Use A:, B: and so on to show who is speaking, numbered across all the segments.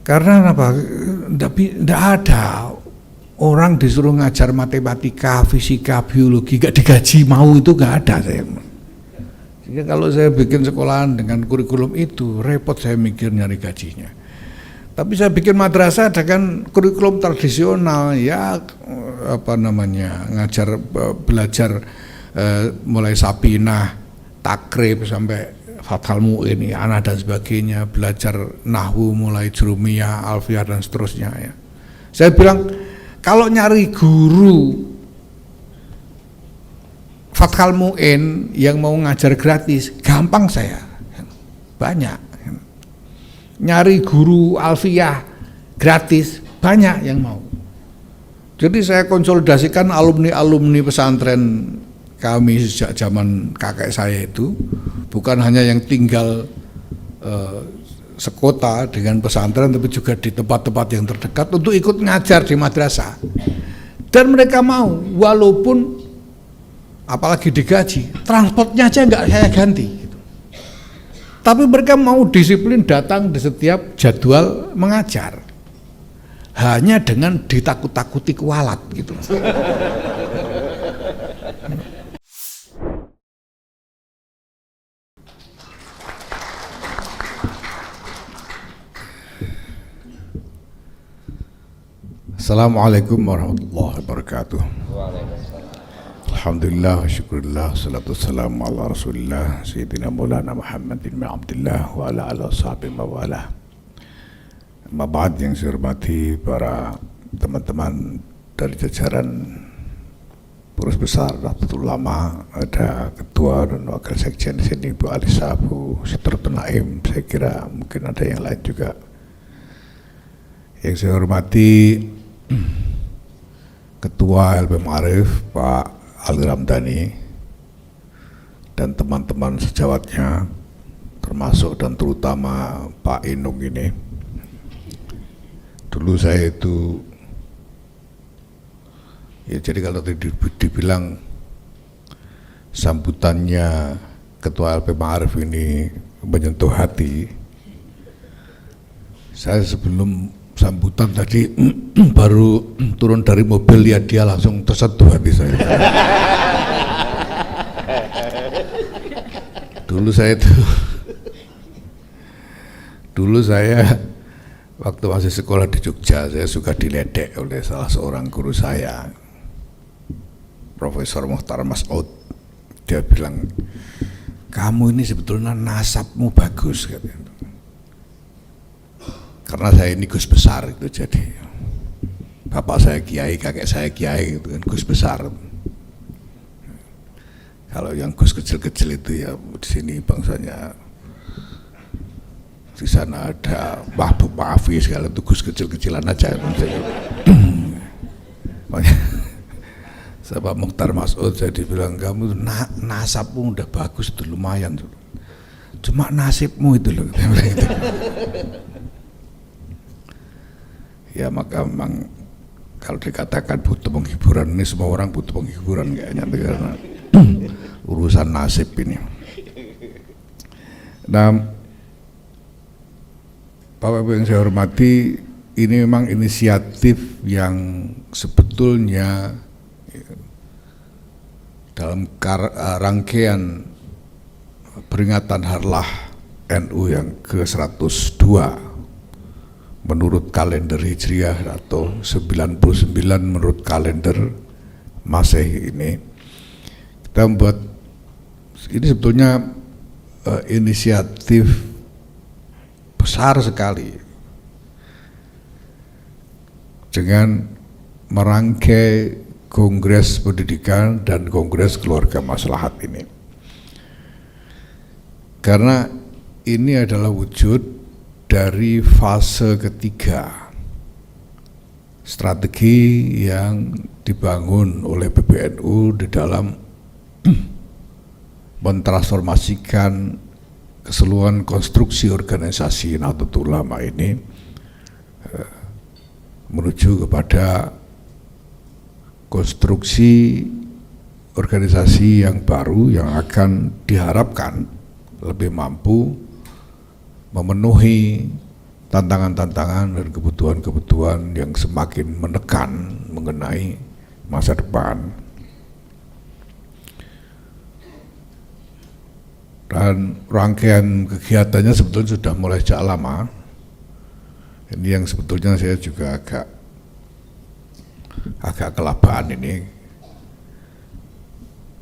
A: Karena apa? Tidak ada orang disuruh ngajar matematika, fisika, biologi gak digaji mau, itu gak ada saya. Jadi kalau saya bikin sekolahan dengan kurikulum itu repot saya mikir nyari gajinya. Tapi saya bikin madrasah dengan kurikulum tradisional, ya apa namanya, belajar mulai Sapinah, Takrib sampai Fathul Mu'in, Ana dan sebagainya, belajar nahwu mulai Jurumiyah, Alfiyah dan seterusnya ya. Saya bilang kalau nyari guru Fathul Mu'in yang mau ngajar gratis gampang saya, banyak. Nyari guru Alfiyah gratis banyak yang mau. Jadi saya konsolidasikan alumni pesantren kami sejak zaman kakek saya itu, bukan hanya yang tinggal sekota dengan pesantren, tapi juga di tempat-tempat yang terdekat untuk ikut ngajar di madrasah. Dan mereka mau, walaupun apalagi digaji, transportnya aja nggak saya ganti. Gitu. Tapi mereka mau disiplin datang di setiap jadwal mengajar, hanya dengan ditakut-takuti kualat gitu. Assalamualaikum warahmatullahi wabarakatuh. Alhamdulillah, syukurillah, salatu wassalamu ala rasulillah Sayyidina Maulana Muhammadin bin Abdullah wa ala ala sahabi mawalah. Mabad yang saya hormati para teman-teman dari jajaran pengurus besar Nahdlatul Ulama, ada ketua dan wakil sekjen di sini Bu Alisa, Bu Sitratul Naim, saya kira mungkin ada yang lain juga. Yang saya hormati Ketua LP Ma'arif Pak Ali Ramdhani dan teman-teman sejawatnya, termasuk dan terutama Pak Inung ini. Dulu saya itu ya, jadi kalau dibilang sambutannya Ketua LP Ma'arif ini menyentuh hati, saya sebelum sambutan tadi baru turun dari mobil, lihat dia langsung tersentuh hati saya. Dulu saya waktu masih sekolah di Jogja, saya suka diledek oleh salah seorang guru saya, Profesor Mukhtar Mas'ud. Dia bilang, kamu ini sebetulnya nasabmu bagus, katanya. Karena saya ini Gus besar itu, jadi bapak saya kiai, kakek saya kiai, itu kan Gus besar. Kalau yang Gus kecil-kecil itu ya di sini bangsanya, di sana ada Mahbub Maafi segala, itu Gus kecil-kecilan aja. Sama Mukhtar Mas'ud saya dibilang, kamu nasabmu udah bagus, itu lumayan, cuma nasibmu itu loh. Ya maka memang kalau dikatakan butuh penghiburan, ini semua orang butuh penghiburan kayaknya, karena urusan nasib ini. Nah, Bapak-Ibu yang saya hormati, ini memang inisiatif yang sebetulnya dalam rangkaian peringatan Harlah NU yang ke-102 menurut kalender Hijriah atau 99 menurut kalender Masehi ini. Kita membuat ini sebetulnya inisiatif besar sekali dengan merangkai Kongres Pendidikan dan Kongres Keluarga Maslahat ini. Karena ini adalah wujud dari fase ketiga strategi yang dibangun oleh PBNU di dalam mentransformasikan keseluruhan konstruksi organisasi Nahdlatul Ulama ini menuju kepada konstruksi organisasi yang baru yang akan diharapkan lebih mampu memenuhi tantangan-tantangan dan kebutuhan-kebutuhan yang semakin menekan mengenai masa depan. Dan rangkaian kegiatannya sebetulnya sudah mulai sejak lama. Ini yang sebetulnya saya juga agak kelabaan ini,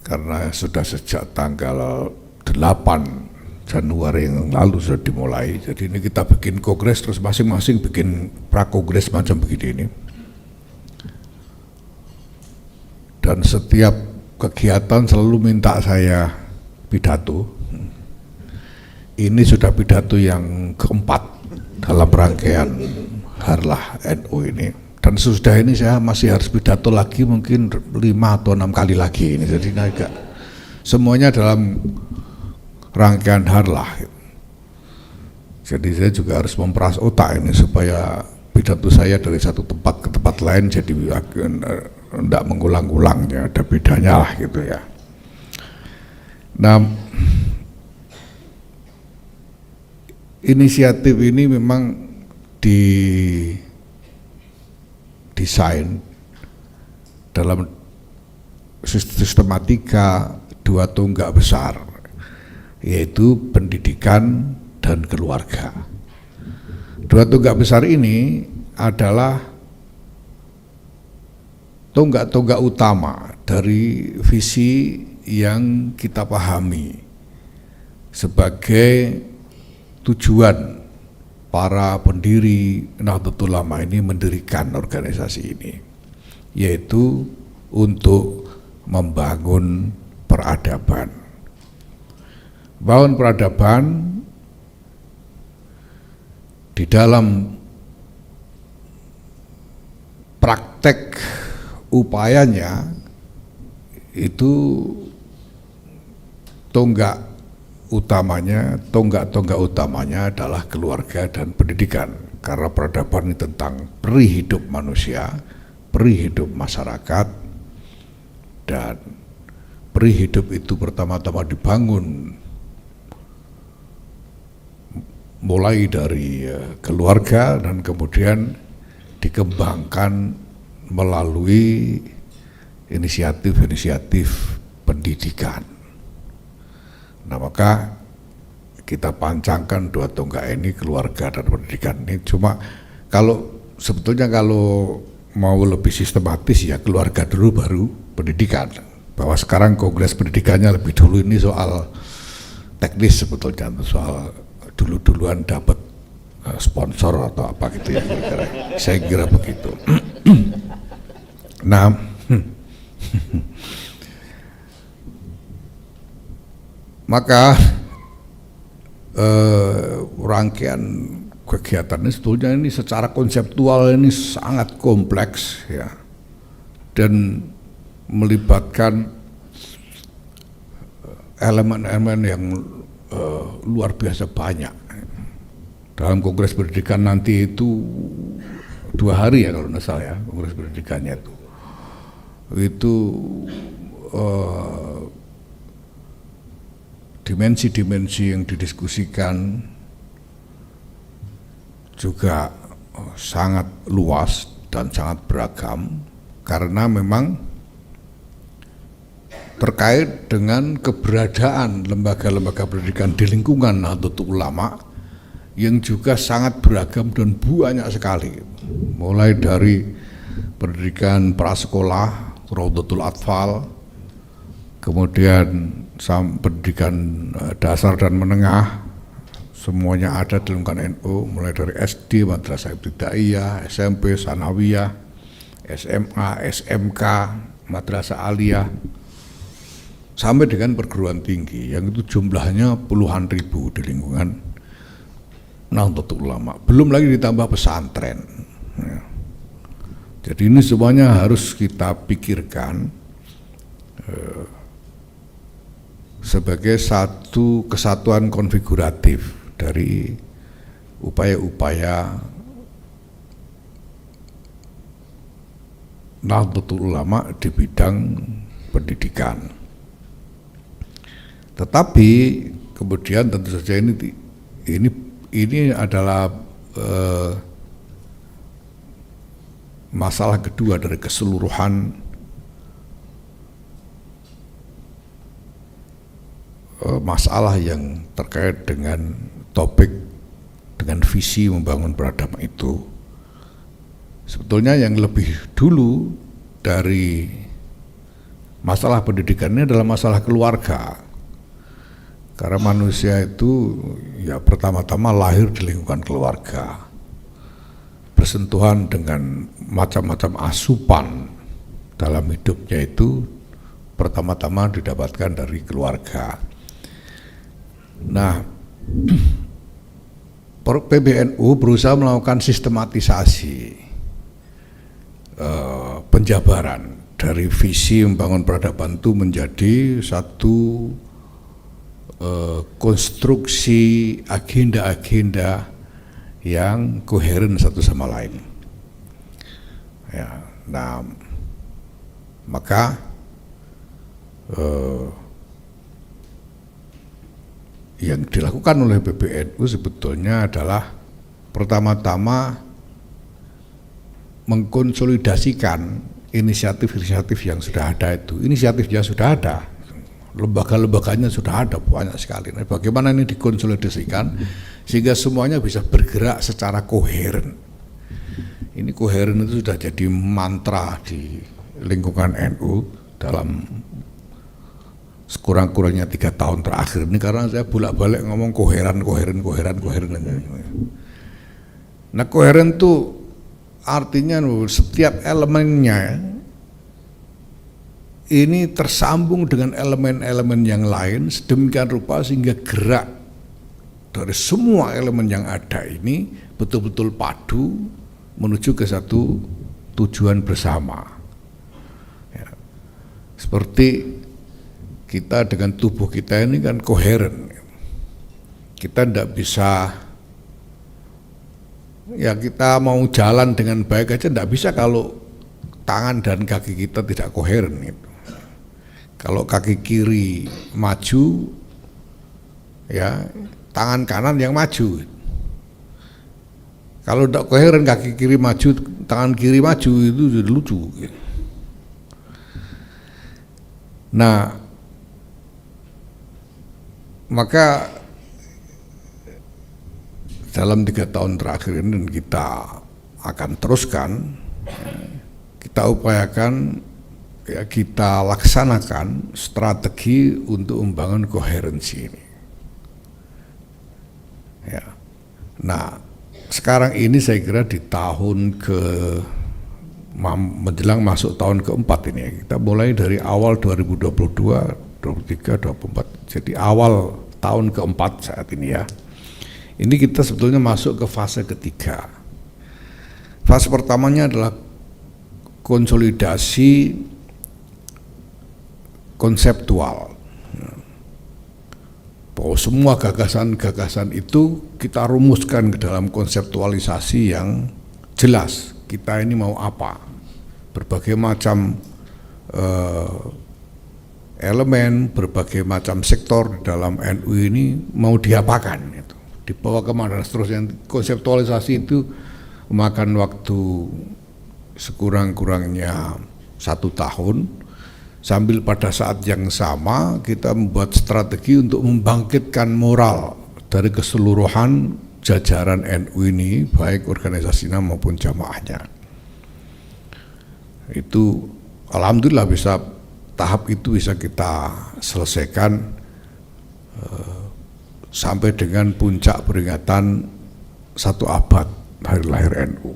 A: karena sudah sejak tanggal 8 Januari yang lalu sudah dimulai. Jadi ini kita bikin kongres, terus masing-masing bikin prakongres macam begini ini. Dan setiap kegiatan selalu minta saya pidato. Ini sudah pidato yang keempat dalam rangkaian Harlah NU ini. Dan sesudah ini saya masih harus pidato lagi mungkin 5 atau 6 kali lagi ini. Jadi agak semuanya dalam rangkaian Harlah. Jadi saya juga harus memperas otak ini supaya pidato saya dari satu tempat ke tempat lain jadi tidak mengulang-ulangnya, ada bedanya lah gitu ya. Nah, inisiatif ini memang didesain dalam sistematika 2 tonggak besar, yaitu pendidikan dan keluarga. 2 tonggak besar ini adalah tonggak-tonggak utama dari visi yang kita pahami sebagai tujuan para pendiri Nahdlatul Ulama ini mendirikan organisasi ini, yaitu untuk membangun peradaban. Bangun peradaban di dalam praktek upayanya itu tonggak utamanya adalah keluarga dan pendidikan, karena peradaban ini tentang peri hidup manusia, peri hidup masyarakat, dan peri hidup itu pertama-tama dibangun mulai dari keluarga dan kemudian dikembangkan melalui inisiatif-inisiatif pendidikan. Nah, maka kita pancangkan 2 tonggak ini, keluarga dan pendidikan ini. Cuma sebetulnya kalau mau lebih sistematis ya keluarga dulu baru pendidikan. Bahwa sekarang kongres pendidikannya lebih dulu, ini soal teknis sebetulnya, soal dulu-duluan dapat sponsor atau apa gitu ya, saya kira begitu. Nah, maka rangkaian kegiatan ini sebetulnya ini secara konseptual ini sangat kompleks ya, dan melibatkan elemen-elemen yang luar biasa banyak. Dalam kongres pendidikan nanti itu 2 hari ya kalau tidak salah ya, kongres pendidikannya itu dimensi-dimensi yang didiskusikan juga sangat luas dan sangat beragam, karena memang terkait dengan keberadaan lembaga-lembaga pendidikan di lingkungan Nahdlatul Ulama yang juga sangat beragam dan banyak sekali, mulai dari pendidikan prasekolah, Raudhatul Atfal, kemudian pendidikan dasar dan menengah, semuanya ada di lingkungan NU, mulai dari SD, Madrasah Ibtidaiyah, SMP, Sanawiyah, SMA, SMK, Madrasah Aliyah, sampai dengan perguruan tinggi yang itu jumlahnya puluhan ribu di lingkungan Nahdlatul Ulama. Belum lagi ditambah pesantren ya. Jadi ini semuanya harus kita pikirkan sebagai satu kesatuan konfiguratif dari upaya-upaya Nahdlatul Ulama di bidang pendidikan. Tetapi kemudian tentu saja ini adalah masalah kedua dari keseluruhan masalah yang terkait dengan topik dengan visi membangun peradaban itu, sebetulnya yang lebih dulu dari masalah pendidikan ini adalah masalah keluarga. Karena manusia itu ya pertama-tama lahir di lingkungan keluarga, bersentuhan dengan macam-macam asupan dalam hidupnya itu pertama-tama didapatkan dari keluarga. Nah, PBNU berusaha melakukan sistematisasi penjabaran dari visi membangun peradaban itu menjadi satu konstruksi agenda-agenda yang koheren satu sama lain. Ya, nah, maka yang dilakukan oleh PBNU sebetulnya adalah pertama-tama mengkonsolidasikan inisiatif-inisiatif yang sudah ada itu. Inisiatifnya sudah ada, lembaga-lembaganya sudah ada banyak sekali. Nah, bagaimana ini dikonsolidasikan sehingga semuanya bisa bergerak secara koheren. Ini koheren itu sudah jadi mantra di lingkungan NU dalam sekurang-kurangnya 3 tahun terakhir ini, karena saya bolak-balik ngomong koheren. Nah, koheren itu artinya setiap elemennya ini tersambung dengan elemen-elemen yang lain sedemikian rupa sehingga gerak dari semua elemen yang ada ini betul-betul padu menuju ke satu tujuan bersama. Ya. Seperti kita dengan tubuh kita ini kan koheren. Kita tidak bisa, ya kita mau jalan dengan baik aja tidak bisa kalau tangan dan kaki kita tidak koheren gitu. Kalau kaki kiri maju, ya tangan kanan yang maju. Kalau tidak koheren, kaki kiri maju, tangan kiri maju, itu jadi lucu gitu. Nah, maka dalam 3 tahun terakhir ini kita akan teruskan, kita upayakan, ya kita laksanakan strategi untuk membangun koherensi ini. Ya. Nah, sekarang ini saya kira di tahun menjelang masuk tahun keempat ini, kita mulai dari awal 2022, 23, 24, jadi awal tahun keempat saat ini ya. Ini kita sebetulnya masuk ke fase ketiga. Fase pertamanya adalah konsolidasi konseptual. Bahwa semua gagasan-gagasan itu kita rumuskan ke dalam konseptualisasi yang jelas. Kita ini mau apa? Berbagai macam elemen, berbagai macam sektor di dalam NU ini mau diapakan, itu dibawa kemana dan seterusnya. Konseptualisasi itu memakan waktu sekurang-kurangnya 1 tahun, sambil pada saat yang sama kita membuat strategi untuk membangkitkan moral dari keseluruhan jajaran NU ini, baik organisasinya maupun jamaahnya. Itu alhamdulillah tahap itu bisa kita selesaikan sampai dengan puncak peringatan 1 abad hari lahir NU.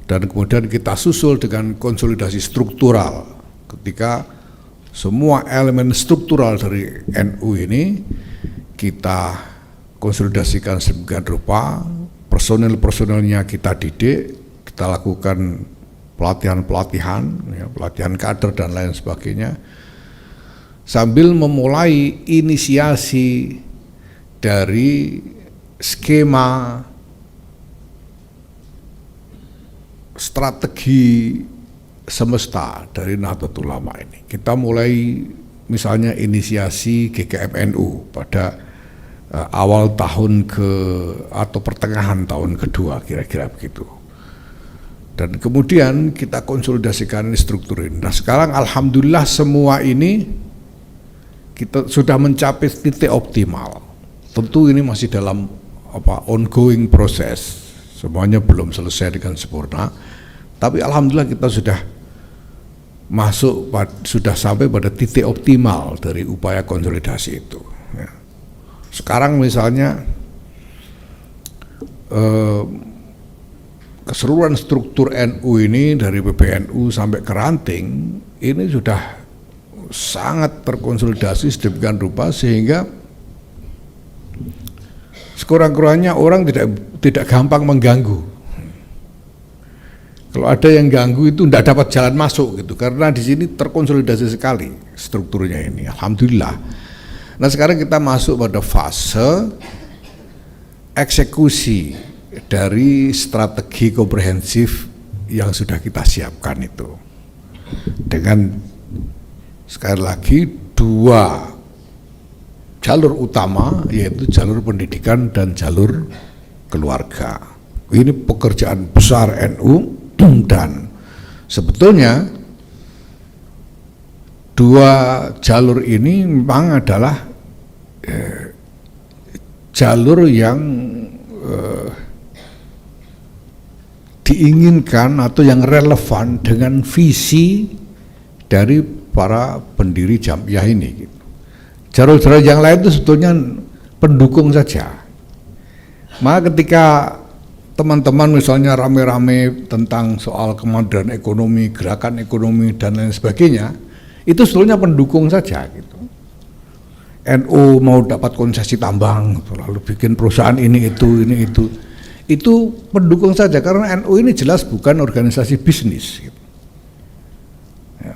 A: Dan kemudian kita susul dengan konsolidasi struktural ketika semua elemen struktural dari NU ini kita konsolidasikan sedemikian rupa, personel-personelnya kita didik, kita lakukan pelatihan-pelatihan, ya, pelatihan kader dan lain sebagainya, sambil memulai inisiasi dari skema strategi semesta dari Nahdlatul Ulama ini. Kita mulai misalnya inisiasi GKM NU pada awal tahun atau pertengahan tahun kedua, kira-kira begitu. Dan kemudian kita konsolidasikan struktur ini. Nah sekarang alhamdulillah semua ini kita sudah mencapai titik optimal. Tentu ini masih dalam ongoing proses, semuanya belum selesai dengan sempurna. Tapi alhamdulillah kita sudah sudah sampai pada titik optimal dari upaya konsolidasi itu. Ya. Sekarang misalnya keseluruhan struktur NU ini dari PBNU sampai ke ranting ini sudah sangat terkonsolidasi sedemikian rupa sehingga sekurang-kurangnya orang tidak gampang mengganggu. Kalau ada yang ganggu itu tidak dapat jalan masuk gitu, karena di sini terkonsolidasi sekali strukturnya ini. Alhamdulillah. Nah sekarang kita masuk pada fase eksekusi dari strategi komprehensif yang sudah kita siapkan itu, dengan sekali lagi 2 jalur utama, yaitu jalur pendidikan dan jalur keluarga. Ini pekerjaan besar NU dan sebetulnya 2 jalur ini memang adalah jalur yang diinginkan atau yang relevan dengan visi dari para pendiri Jam'iyah ini. Jalur-jalur yang lain itu sebetulnya pendukung saja. Maka ketika teman-teman misalnya rame-rame tentang soal kemandirian ekonomi, gerakan ekonomi dan lain sebagainya, itu sebetulnya pendukung saja gitu. NU mau dapat konsesi tambang, lalu bikin perusahaan ini itu pendukung saja, karena NU ini jelas bukan organisasi bisnis gitu. Ya.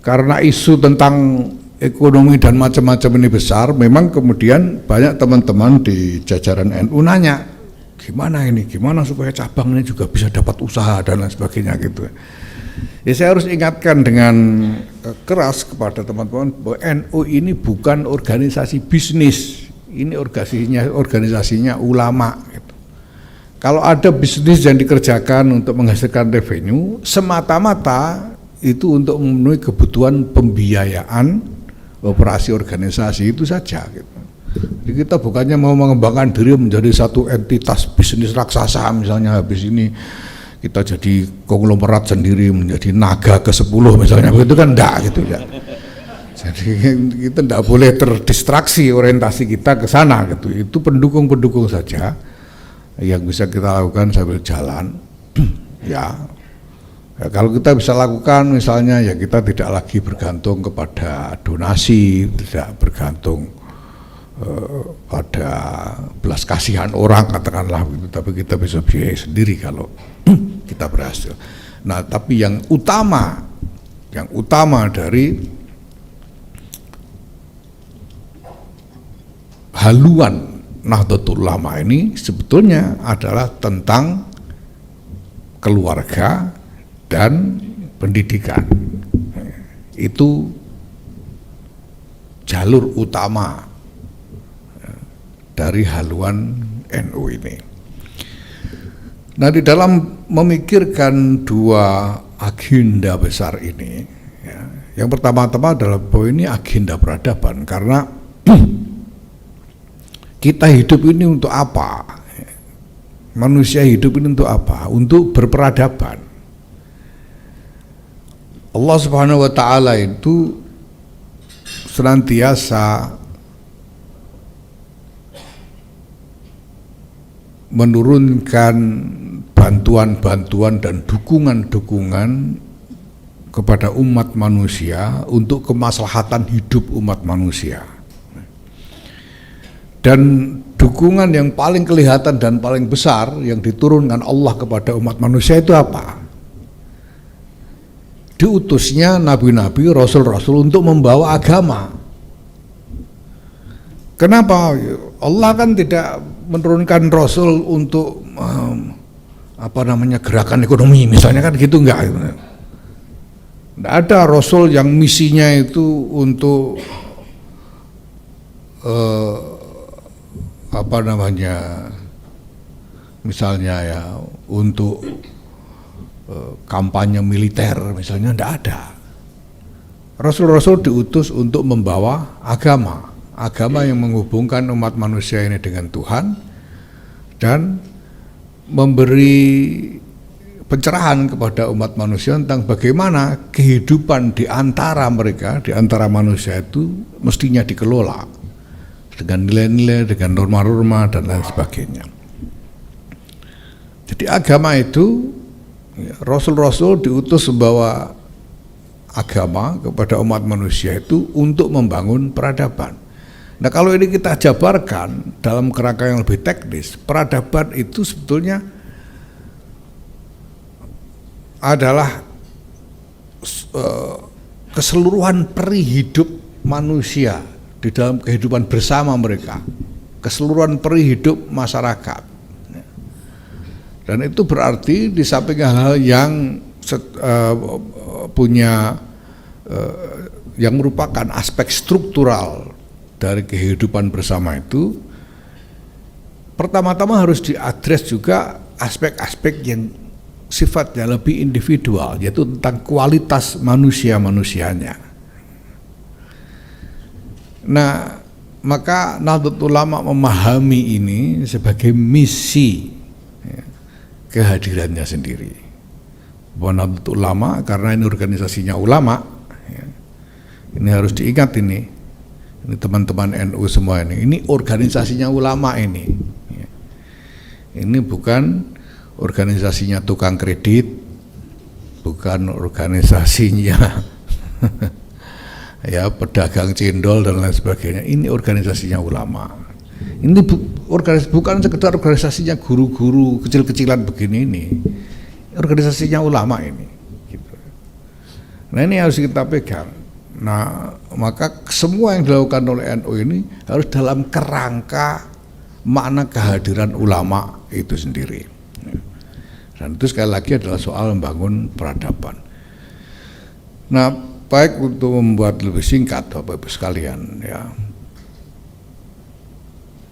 A: Karena isu tentang ekonomi dan macam-macam ini besar, memang kemudian banyak teman-teman di jajaran NU nanya, gimana supaya cabang ini juga bisa dapat usaha dan lain sebagainya gitu. Ya saya harus ingatkan dengan keras kepada teman-teman bahwa NU ini bukan organisasi bisnis, ini organisasinya ulama gitu. Kalau ada bisnis yang dikerjakan untuk menghasilkan revenue, semata-mata itu untuk memenuhi kebutuhan pembiayaan operasi organisasi itu saja gitu. Jadi kita bukannya mau mengembangkan diri menjadi satu entitas bisnis raksasa, misalnya habis ini kita jadi konglomerat sendiri menjadi naga ke-10 misalnya, begitu kan enggak gitu ya. Jadi kita enggak boleh terdistraksi orientasi kita ke sana gitu. Itu pendukung-pendukung saja yang bisa kita lakukan sambil jalan. Ya, kalau kita bisa lakukan misalnya ya kita tidak lagi bergantung kepada donasi, tidak bergantung pada belas kasihan orang katakanlah gitu, tapi kita bisa biaya sendiri kalau kita berhasil. Nah, tapi yang utama dari haluan Nahdlatul Ulama ini sebetulnya adalah tentang keluarga dan pendidikan. Itu jalur utama dari haluan NU ini. Nah, di dalam memikirkan 2 agenda besar ini, ya, yang pertama-tama adalah bahwa ini agenda peradaban, karena kita hidup ini untuk apa? Manusia hidup ini untuk apa? Untuk berperadaban. Allah Subhanahu wa ta'ala itu senantiasa menurunkan bantuan-bantuan dan dukungan-dukungan kepada umat manusia untuk kemaslahatan hidup umat manusia. Dan dukungan yang paling kelihatan dan paling besar yang diturunkan Allah kepada umat manusia itu apa? Diutusnya nabi-nabi, rasul-rasul untuk membawa agama. Kenapa? Allah kan tidak menurunkan rasul untuk gerakan ekonomi misalnya, kan gitu, enggak. Tidak ada rasul yang misinya itu untuk apa namanya, misalnya ya untuk kampanye militer misalnya, tidak ada. Rasul-rasul diutus untuk membawa agama yang menghubungkan umat manusia ini dengan Tuhan dan memberi pencerahan kepada umat manusia tentang bagaimana kehidupan di antara mereka, di antara manusia itu mestinya dikelola dengan nilai-nilai, dengan norma-norma dan lain sebagainya. Jadi agama itu, rasul-rasul diutus membawa agama kepada umat manusia itu untuk membangun peradaban. Nah, kalau ini kita jabarkan dalam kerangka yang lebih teknis, peradaban itu sebetulnya adalah keseluruhan peri hidup manusia di dalam kehidupan bersama mereka, keseluruhan peri hidup masyarakat. Dan itu berarti di samping hal yang punya yang merupakan aspek struktural dari kehidupan bersama itu, pertama-tama harus diadres juga aspek-aspek yang sifatnya lebih individual, yaitu tentang kualitas manusia-manusianya. Nah, maka Nahdlatul Ulama memahami ini sebagai misi kehadirannya sendiri. Bahwa Nahdlatul Ulama, karena ini organisasinya ulama, ini harus diingat ini teman-teman NU semua ini organisasinya ulama ini bukan organisasinya tukang kredit, bukan organisasinya ya pedagang cendol dan lain sebagainya. Ini organisasinya ulama. Ini bukan sekedar organisasinya guru-guru kecil-kecilan begini ini. Organisasinya ulama ini. Gitu. Nah, ini harus kita pegang. Nah, maka semua yang dilakukan oleh NU ini harus dalam kerangka makna kehadiran ulama itu sendiri. Dan itu sekali lagi adalah soal membangun peradaban. Nah, baik, untuk membuat lebih singkat Bapak Ibu sekalian, ya,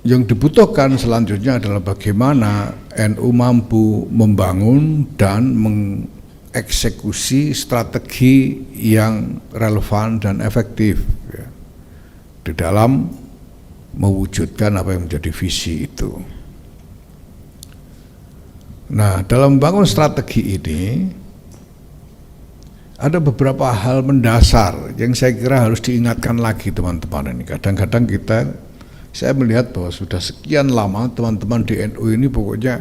A: yang dibutuhkan selanjutnya adalah bagaimana NU mampu membangun dan mengeksekusi strategi yang relevan dan efektif, ya, di dalam mewujudkan apa yang menjadi visi itu. Nah, dalam membangun strategi ini ada beberapa hal mendasar yang saya kira harus diingatkan lagi teman-teman ini. Kadang-kadang saya melihat bahwa sudah sekian lama teman-teman di NU ini pokoknya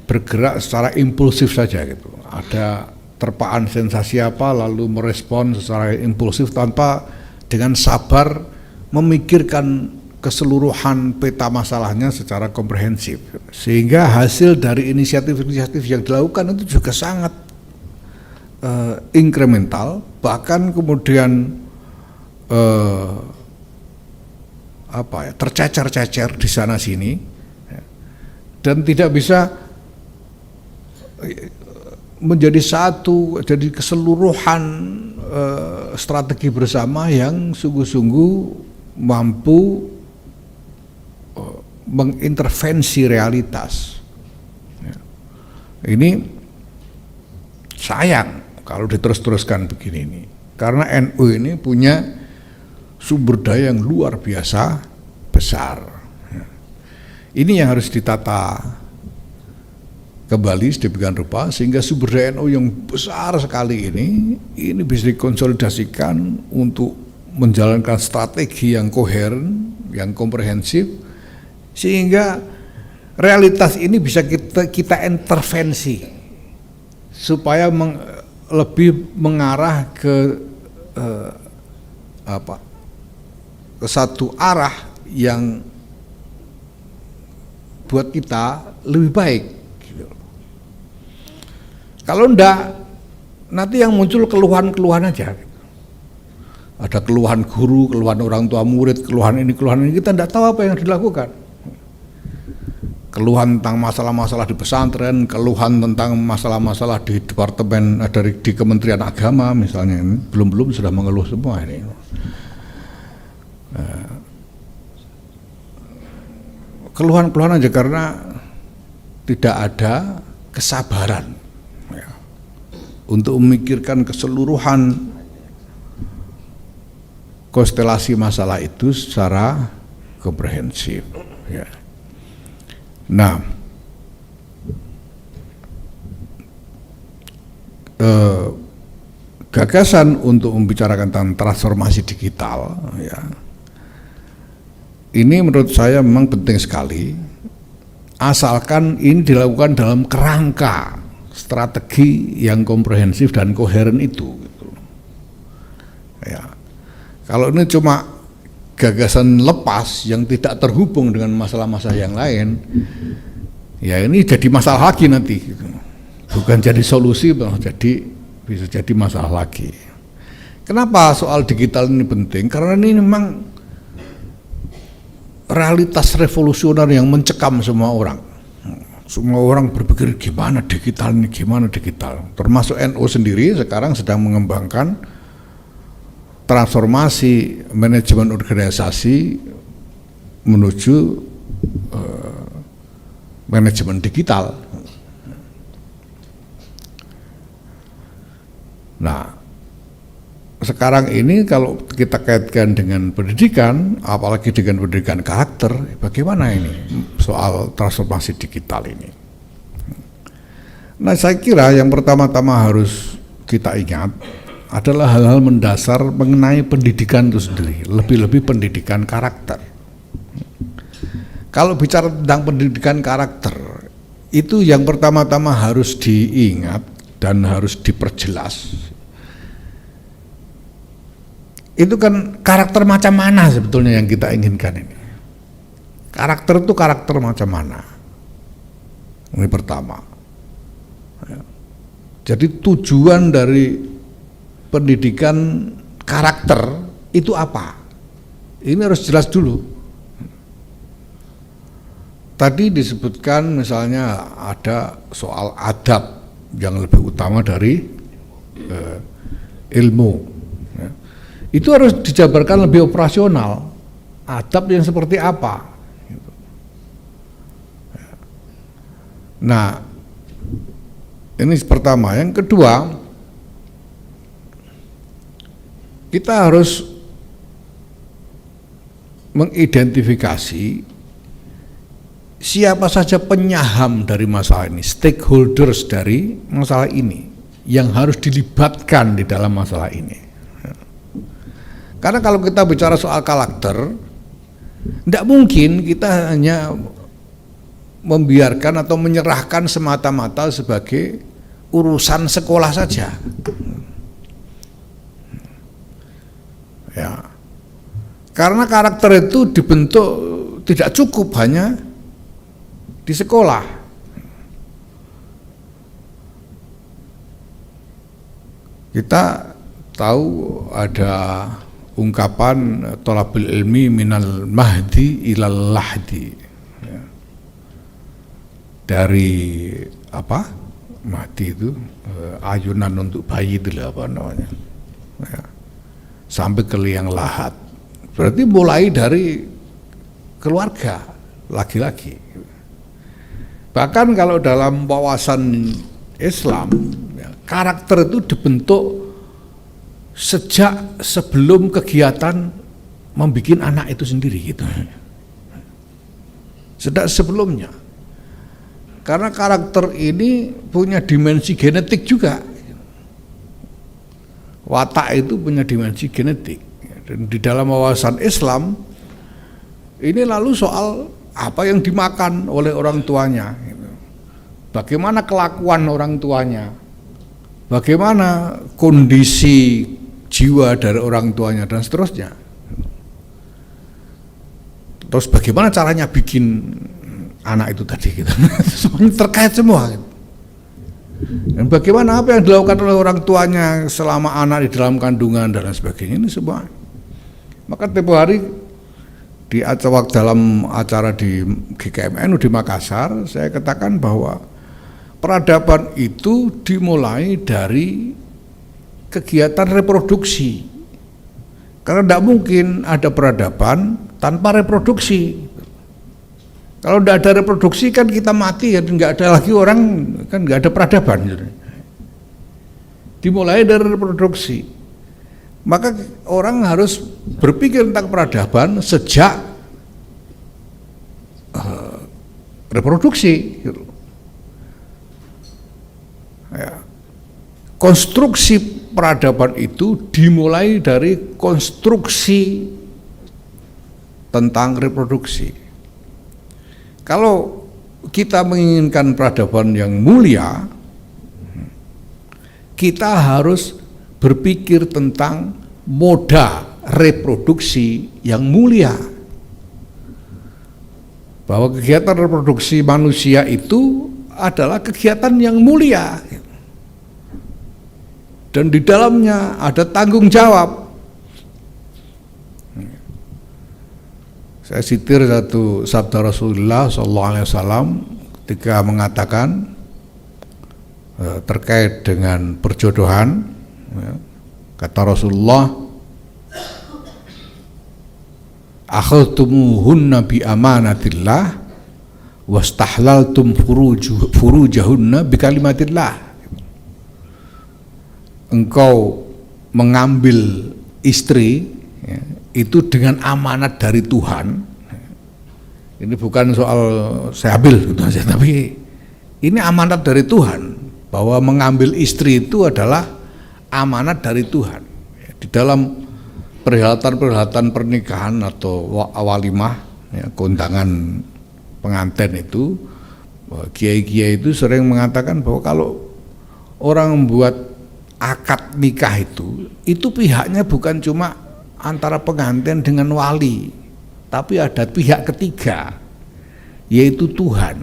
A: bergerak secara impulsif saja gitu. Ada terpaan sensasi apa lalu merespon secara impulsif tanpa dengan sabar memikirkan keseluruhan peta masalahnya secara komprehensif, sehingga hasil dari inisiatif-inisiatif yang dilakukan itu juga sangat inkremental, bahkan kemudian tercecer-cecer di sana sini, dan tidak bisa menjadi satu, jadi keseluruhan strategi bersama yang sungguh-sungguh mampu mengintervensi realitas. Ini sayang kalau diterus-teruskan begini ini, karena NU ini punya sumber daya yang luar biasa besar. Ini yang harus ditata kembali sedemikian rupa sehingga sumber daya NU yang besar sekali ini bisa dikonsolidasikan untuk menjalankan strategi yang koheren, yang komprehensif, sehingga realitas ini bisa kita intervensi supaya lebih mengarah ke satu arah yang buat kita lebih baik. Kalau enggak, nanti yang muncul keluhan-keluhan aja. Ada keluhan guru, keluhan orang tua murid, keluhan ini, kita enggak tahu apa yang dilakukan. Keluhan tentang masalah-masalah di pesantren, keluhan tentang masalah-masalah di departemen di Kementerian Agama misalnya, ini belum sudah mengeluh semua ini. keluhan-keluhan aja karena tidak ada kesabaran ya, untuk memikirkan keseluruhan konstelasi masalah itu secara komprehensif ya. Nah, gagasan untuk membicarakan tentang transformasi digital ya, ini menurut saya memang penting sekali, asalkan ini dilakukan dalam kerangka strategi yang komprehensif dan koheren itu gitu. Ya. Kalau ini cuma gagasan lepas yang tidak terhubung dengan masalah-masalah yang lain, ya ini jadi masalah lagi nanti gitu. Bukan jadi solusi, malah bisa jadi masalah lagi. Kenapa soal digital ini penting? Karena ini memang realitas revolusioner yang mencekam semua orang. Semua orang berpikir gimana digital ini, gimana digital. Termasuk NU sendiri sekarang sedang mengembangkan transformasi manajemen organisasi menuju manajemen digital. Nah, sekarang ini kalau kita kaitkan dengan pendidikan, apalagi dengan pendidikan karakter, bagaimana ini soal transformasi digital ini? Nah, saya kira yang pertama-tama harus kita ingat adalah hal-hal mendasar mengenai pendidikan itu sendiri, lebih-lebih pendidikan karakter. Kalau bicara tentang pendidikan karakter, itu yang pertama-tama harus diingat dan harus diperjelas. Itu kan karakter macam mana sebetulnya yang kita inginkan ini. Karakter itu karakter macam mana? Ini pertama. Jadi tujuan dari pendidikan karakter itu apa? Ini harus jelas dulu. Tadi disebutkan misalnya ada soal adab yang lebih utama dari ilmu. Itu harus dijabarkan lebih operasional. Adab yang seperti apa? Nah, ini pertama. Yang kedua, kita harus mengidentifikasi siapa saja penyaham dari masalah ini, stakeholders dari masalah ini yang harus dilibatkan di dalam masalah ini. Karena kalau kita bicara soal karakter, tidak mungkin kita hanya membiarkan atau menyerahkan semata-mata sebagai urusan sekolah saja. Ya, karena karakter itu dibentuk tidak cukup hanya di sekolah. Kita tahu ada ungkapan thalabul ilmi minal mahdi ilal lahdi, ya. Dari apa mahdi itu ayunan untuk bayi itu apa namanya ya, sampai ke liang lahat, berarti mulai dari keluarga laki-laki. Bahkan kalau dalam wawasan Islam ya, karakter itu dibentuk sejak sebelum kegiatan membuat anak itu sendiri gitu. Sejak sebelumnya. Karena karakter ini punya dimensi genetik juga. Watak itu punya dimensi genetik. Dan di dalam wawasan Islam ini lalu soal apa yang dimakan oleh orang tuanya. Bagaimana kelakuan orang tuanya. Bagaimana kondisi jiwa dari orang tuanya dan seterusnya. Terus bagaimana caranya bikin anak itu tadi gitu. Semuanya terkait semua gitu. Dan bagaimana apa yang dilakukan oleh orang tuanya selama anak di dalam kandungan dan lain sebagainya, ini semua. Maka tempo hari di dalam acara di GKMNU di Makassar, saya katakan bahwa peradaban itu dimulai dari kegiatan reproduksi, karena tidak mungkin ada peradaban tanpa reproduksi. Kalau tidak ada reproduksi kan kita mati, ya nggak ada lagi orang, kan nggak ada peradaban. Dimulai dari reproduksi. Maka orang harus berpikir tentang peradaban sejak reproduksi. Ya. Konstruksi peradaban itu dimulai dari konstruksi tentang reproduksi. Kalau kita menginginkan peradaban yang mulia, kita harus berpikir tentang moda reproduksi yang mulia. Bahwa kegiatan reproduksi manusia itu adalah kegiatan yang mulia. Dan di dalamnya ada tanggung jawab. Saya sitir satu sabda Rasulullah SAW ketika mengatakan terkait dengan perjodohan, kata Rasulullah, akhadtumuhunna bi amanatillah wastahlaltum furujahunna bi kalimatillah. Engkau mengambil istri, ya, itu dengan amanat dari Tuhan. Ini bukan soal saya ambil gitu saja, tapi ini amanat dari Tuhan, bahwa mengambil istri itu adalah amanat dari Tuhan. Di dalam perhelatan-perhelatan pernikahan atau walimah, ya, kondangan pengantin itu, kiai-kiai itu sering mengatakan bahwa kalau orang membuat akad nikah itu pihaknya bukan cuma antara pengantin dengan wali, tapi ada pihak ketiga, yaitu Tuhan.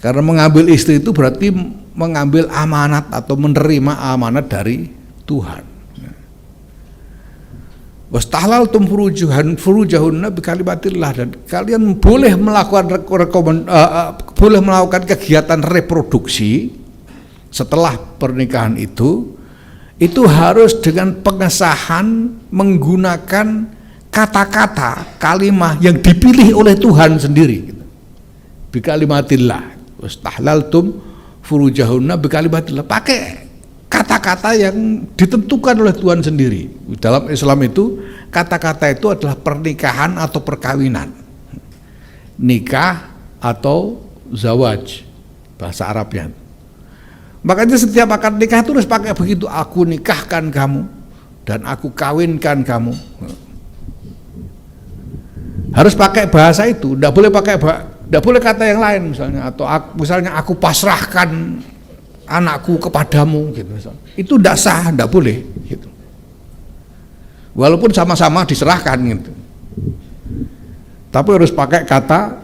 A: Karena mengambil istri itu berarti mengambil amanat atau menerima amanat dari Tuhan. Wastahlaltum furujahunna bi kalimatillah, dan kalian boleh melakukan boleh melakukan kegiatan reproduksi setelah pernikahan itu harus dengan pengesahan menggunakan kata-kata kalimah yang dipilih oleh Tuhan sendiri. Bi kalimatillah, wastahlaltum furujahunna bi kalimatillah, pakai kata-kata yang ditentukan oleh Tuhan sendiri. Dalam Islam itu kata-kata itu adalah pernikahan atau perkawinan, nikah atau zawaj bahasa Arabnya. Makanya setiap akad nikah itu harus pakai begitu, aku nikahkan kamu dan aku kawinkan kamu. Harus pakai bahasa itu, tidak boleh kata yang lain misalnya, atau misalnya aku pasrahkan anakku kepadamu gitu misalnya. Itu tidak sah, tidak boleh gitu. Walaupun sama-sama diserahkan gitu. Tapi harus pakai kata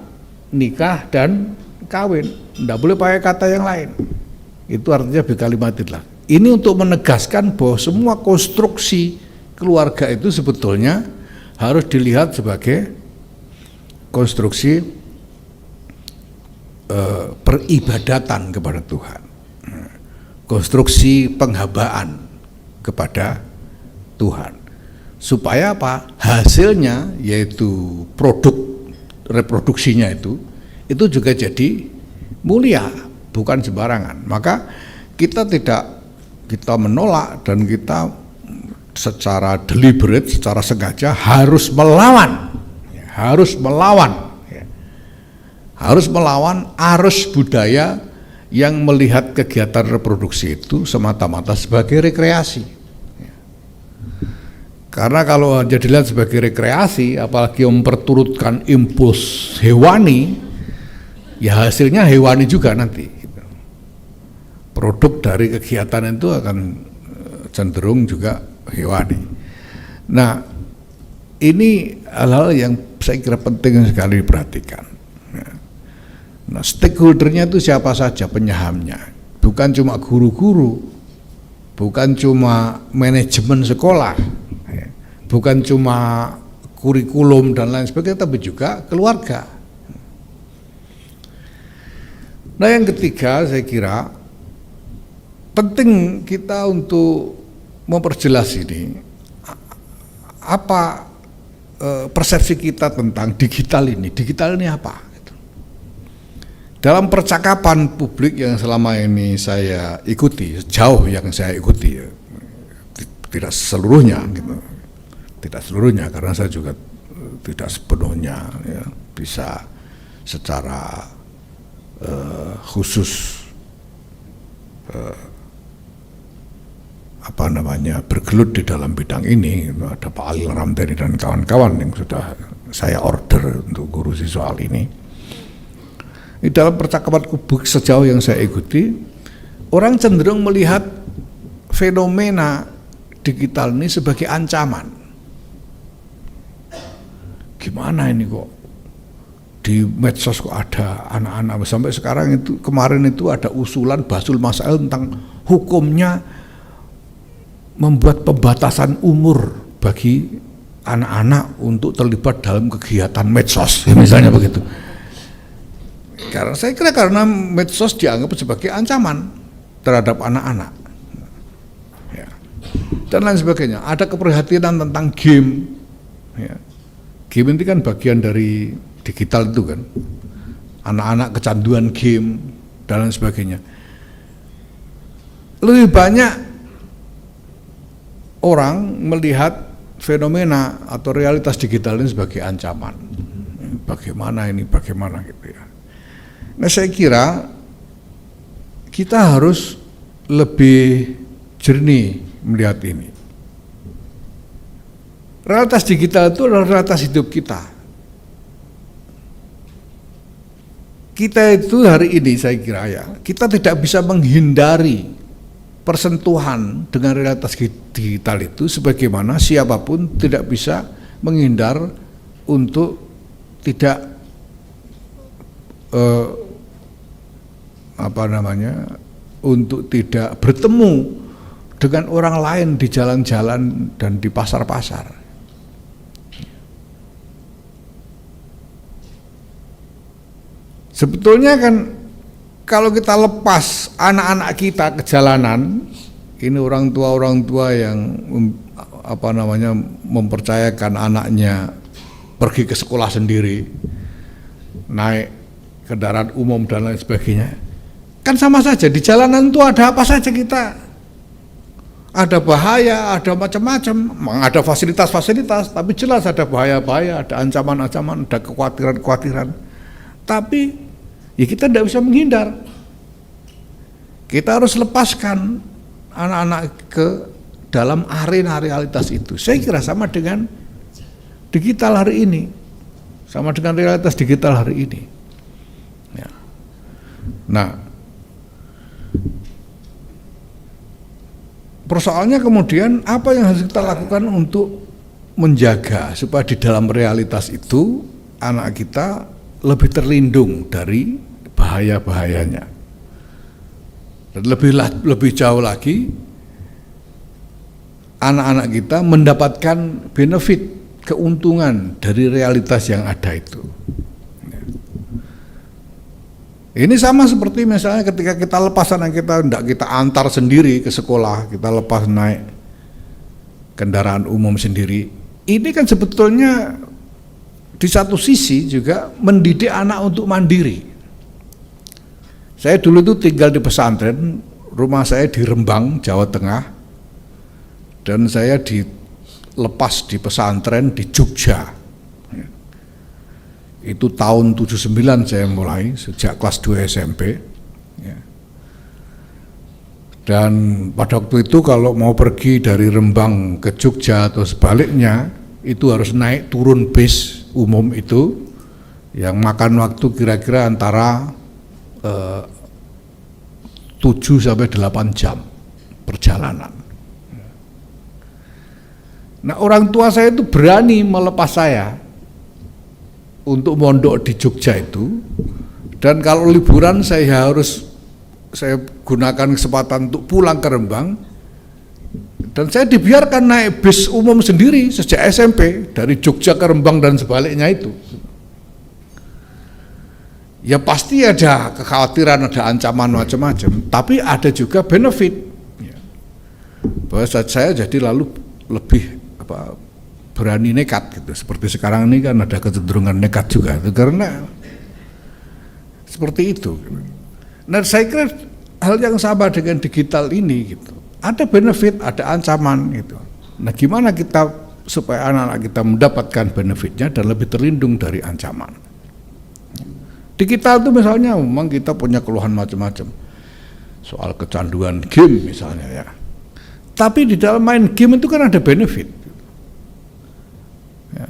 A: nikah dan kawin, tidak boleh pakai kata yang lain. Itu artinya bi kalimatillah. Ini untuk menegaskan bahwa semua konstruksi keluarga itu sebetulnya harus dilihat sebagai konstruksi peribadatan kepada Tuhan, konstruksi penghambaan kepada Tuhan, supaya apa? Hasilnya, yaitu produk reproduksinya itu juga jadi mulia, bukan sembarangan. Maka kita menolak, dan kita secara deliberate, secara sengaja harus melawan arus budaya yang melihat kegiatan reproduksi itu semata-mata sebagai rekreasi. Karena kalau hanya dilihat sebagai rekreasi, apalagi memperturutkan impuls hewani, ya hasilnya hewani juga nanti. Produk dari kegiatan itu akan cenderung juga hewani. Nah, ini hal-hal yang saya kira penting sekali diperhatikan. Nah, stakeholdernya itu siapa saja penyahamnya, bukan cuma guru-guru, bukan cuma manajemen sekolah, bukan cuma kurikulum dan lain sebagainya, tapi juga keluarga. Nah, yang ketiga saya kira penting kita untuk memperjelas ini, apa persepsi kita tentang digital ini apa? Gitu. Dalam percakapan publik yang selama ini saya ikuti, jauh yang saya ikuti, ya, tidak seluruhnya, gitu. Tidak seluruhnya, karena saya juga tidak sepenuhnya ya, bisa secara khusus bergelut di dalam bidang ini. Ada Pak Ali Ramdhani dan kawan-kawan yang sudah saya order untuk ngurusi soal ini. Di dalam percakapan publik sejauh yang saya ikuti, orang cenderung melihat fenomena digital ini sebagai ancaman. Gimana ini kok di medsos kok ada anak-anak, sampai sekarang itu, kemarin itu ada usulan Basul Masail tentang hukumnya membuat pembatasan umur bagi anak-anak untuk terlibat dalam kegiatan medsos, misalnya begitu. Karena saya kira karena medsos dianggap sebagai ancaman terhadap anak-anak, ya, dan lain sebagainya. Ada keprihatinan tentang game, ya. Game itu kan bagian dari digital itu kan, anak-anak kecanduan game dan lain sebagainya. Lebih banyak orang melihat fenomena atau realitas digital ini sebagai ancaman. Bagaimana gitu ya. Nah, saya kira kita harus lebih jernih melihat ini. Realitas digital itu adalah realitas hidup kita. Kita itu hari ini saya kira ya, kita tidak bisa menghindari persentuhan dengan realitas digital itu, sebagaimana siapapun tidak bisa menghindar untuk tidak untuk tidak bertemu dengan orang lain di jalan-jalan dan di pasar-pasar. Sebetulnya kan kalau kita lepas anak-anak kita ke jalanan, ini orang tua yang mempercayakan anaknya pergi ke sekolah sendiri, naik kendaraan umum dan lain sebagainya. Kan sama saja, di jalanan itu ada apa saja kita. Ada bahaya, ada macam-macam, ada fasilitas-fasilitas, tapi jelas ada bahaya-bahaya, ada ancaman-ancaman, ada kekhawatiran-kekhawatiran. Tapi ya kita tidak bisa menghindar. Kita harus lepaskan anak-anak ke dalam arena realitas itu. Saya kira sama dengan digital hari ini, sama dengan realitas digital hari ini. Ya. Nah, persoalannya kemudian apa yang harus kita lakukan untuk menjaga supaya di dalam realitas itu anak kita lebih terlindung dari bahaya-bahayanya. Dan lebih jauh lagi, anak-anak kita mendapatkan benefit, keuntungan dari realitas yang ada itu. Ini sama seperti misalnya ketika kita lepas anak kita, tidak kita antar sendiri ke sekolah, kita lepas naik kendaraan umum sendiri. Ini kan sebetulnya di satu sisi juga mendidik anak untuk mandiri. Saya dulu itu tinggal di pesantren, rumah saya di Rembang, Jawa Tengah, dan saya dilepas di pesantren di Jogja. Itu tahun 79 saya mulai, sejak kelas 2 SMP. Dan pada waktu itu kalau mau pergi dari Rembang ke Jogja atau sebaliknya, itu harus naik turun bis umum itu, yang makan waktu kira-kira antara 7 sampai 8 jam perjalanan. Nah, orang tua saya itu berani melepas saya untuk mondok di Jogja itu, dan kalau liburan saya gunakan kesempatan untuk pulang ke Rembang, dan saya dibiarkan naik bis umum sendiri sejak SMP dari Jogja ke Rembang dan sebaliknya itu. Ya pasti ada kekhawatiran, ada ancaman macam-macam, tapi ada juga benefit. Bahwa saya jadi lalu lebih berani nekat gitu. Seperti sekarang ini kan ada kecenderungan nekat juga itu karena seperti itu. Nah saya kira hal yang sama dengan digital ini gitu. Ada benefit, ada ancaman gitu. Nah gimana kita supaya anak-anak kita mendapatkan benefitnya dan lebih terlindung dari ancaman. Digital itu misalnya memang kita punya keluhan macam-macam soal kecanduan game misalnya ya. Tapi di dalam main game itu kan ada benefit. Ya.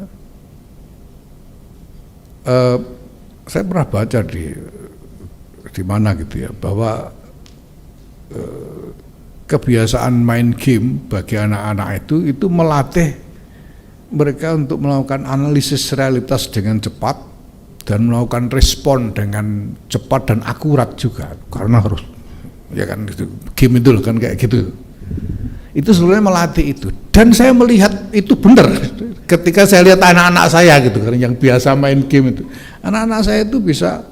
A: Saya pernah baca di mana gitu ya bahwa kebiasaan main game bagi anak-anak itu melatih mereka untuk melakukan analisis realitas dengan cepat dan melakukan respon dengan cepat dan akurat juga karena harus ya kan itu game itu loh kan kayak gitu. Itu sebenarnya melatih itu dan saya melihat itu benar ketika saya lihat anak-anak saya gitu kan yang biasa main game itu. Anak-anak saya itu bisa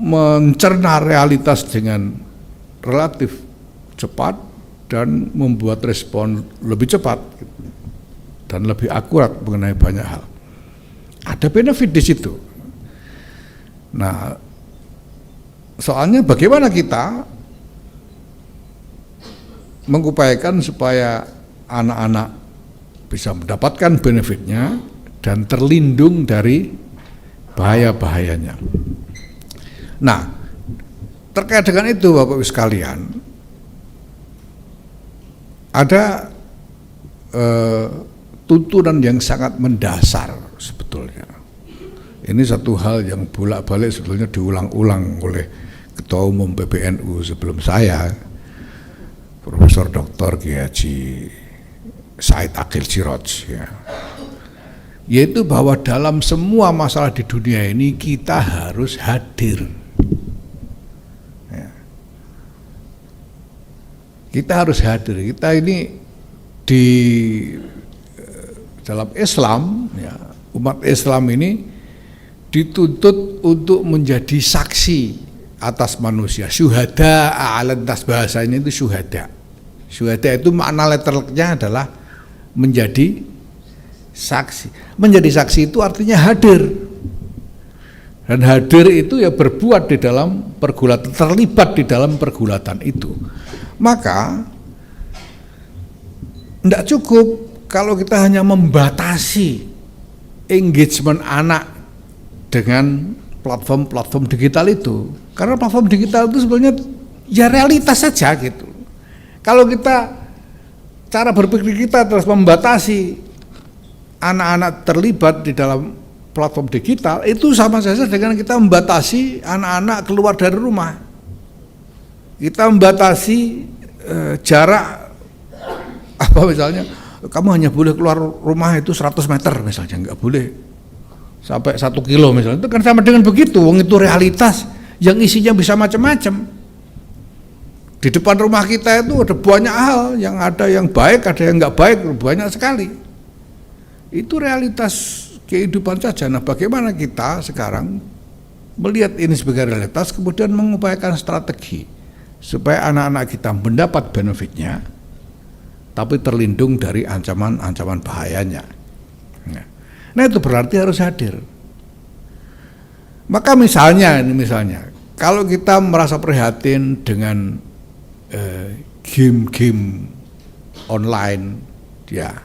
A: mencerna realitas dengan relatif cepat dan membuat respon lebih cepat dan lebih akurat mengenai banyak hal. Ada benefit di situ. Nah, soalnya bagaimana kita mengupayakan supaya anak-anak bisa mendapatkan benefitnya dan terlindung dari bahaya-bahayanya. Nah, terkait dengan itu Bapak Ibu sekalian, ada tuntunan yang sangat mendasar sebetulnya. Ini satu hal yang bolak-balik sebetulnya diulang-ulang oleh Ketua Umum PBNU sebelum saya, Profesor Dr. Kiai Haji Said Akil Siraj ya. Yaitu bahwa dalam semua masalah di dunia ini kita harus hadir. Kita harus hadir. Kita ini di dalam Islam, ya, umat Islam ini dituntut untuk menjadi saksi atas manusia. Syuhada alantas bahasanya itu syuhada. Syuhada itu makna letternya adalah menjadi saksi. Menjadi saksi itu artinya hadir. Dan hadir itu ya berbuat di dalam pergulatan, terlibat di dalam pergulatan itu. Maka tidak cukup kalau kita hanya membatasi engagement anak dengan platform-platform digital itu. Karena platform digital itu sebenarnya ya realitas saja gitu. Kalau kita cara berpikir kita terus membatasi anak-anak terlibat di dalam platform digital, itu sama saja dengan kita membatasi anak-anak keluar dari rumah. Kita membatasi jarak misalnya kamu hanya boleh keluar rumah itu 100 meter misalnya, nggak boleh sampai 1 kilo misalnya. Itu kan sama dengan begitu, wong itu realitas yang isinya bisa macam-macam. Di depan rumah kita itu ada banyak hal, yang ada yang baik, ada yang nggak baik, banyak sekali. Itu realitas kehidupan saja. Nah, bagaimana kita sekarang melihat ini sebagai realitas, kemudian mengupayakan strategi supaya anak-anak kita mendapat benefitnya, tapi terlindung dari ancaman-ancaman bahayanya. Nah itu berarti harus hadir. Maka misalnya, kalau kita merasa prihatin dengan game-game online, ya,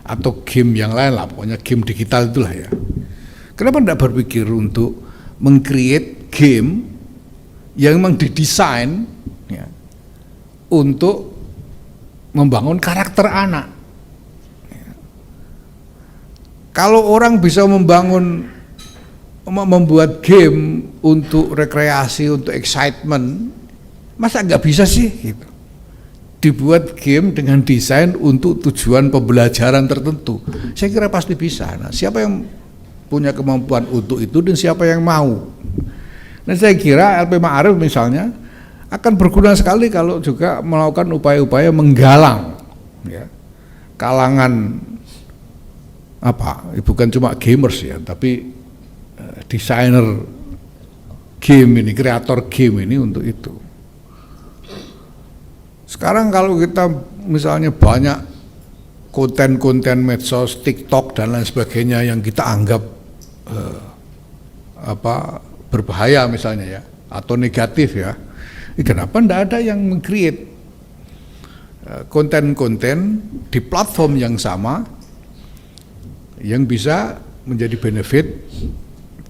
A: atau game yang lain lah, pokoknya game digital itulah ya. Kenapa tidak berpikir untuk meng-create game yang memang didesain ya, untuk membangun karakter anak. Kalau orang bisa membuat game untuk rekreasi, untuk excitement, masa nggak bisa sih gitu? Dibuat game dengan desain untuk tujuan pembelajaran tertentu. Saya kira pasti bisa. Nah, siapa yang punya kemampuan untuk itu dan siapa yang mau? Nah, saya kira LP Ma'arif misalnya akan berguna sekali kalau juga melakukan upaya-upaya menggalang ya, kalangan bukan cuma gamers ya, tapi desainer game ini, kreator game ini untuk itu. Sekarang kalau kita misalnya banyak konten-konten medsos, TikTok dan lain sebagainya yang kita anggap berbahaya misalnya ya, atau negatif ya, kenapa tidak ada yang meng-create konten-konten di platform yang sama yang bisa menjadi benefit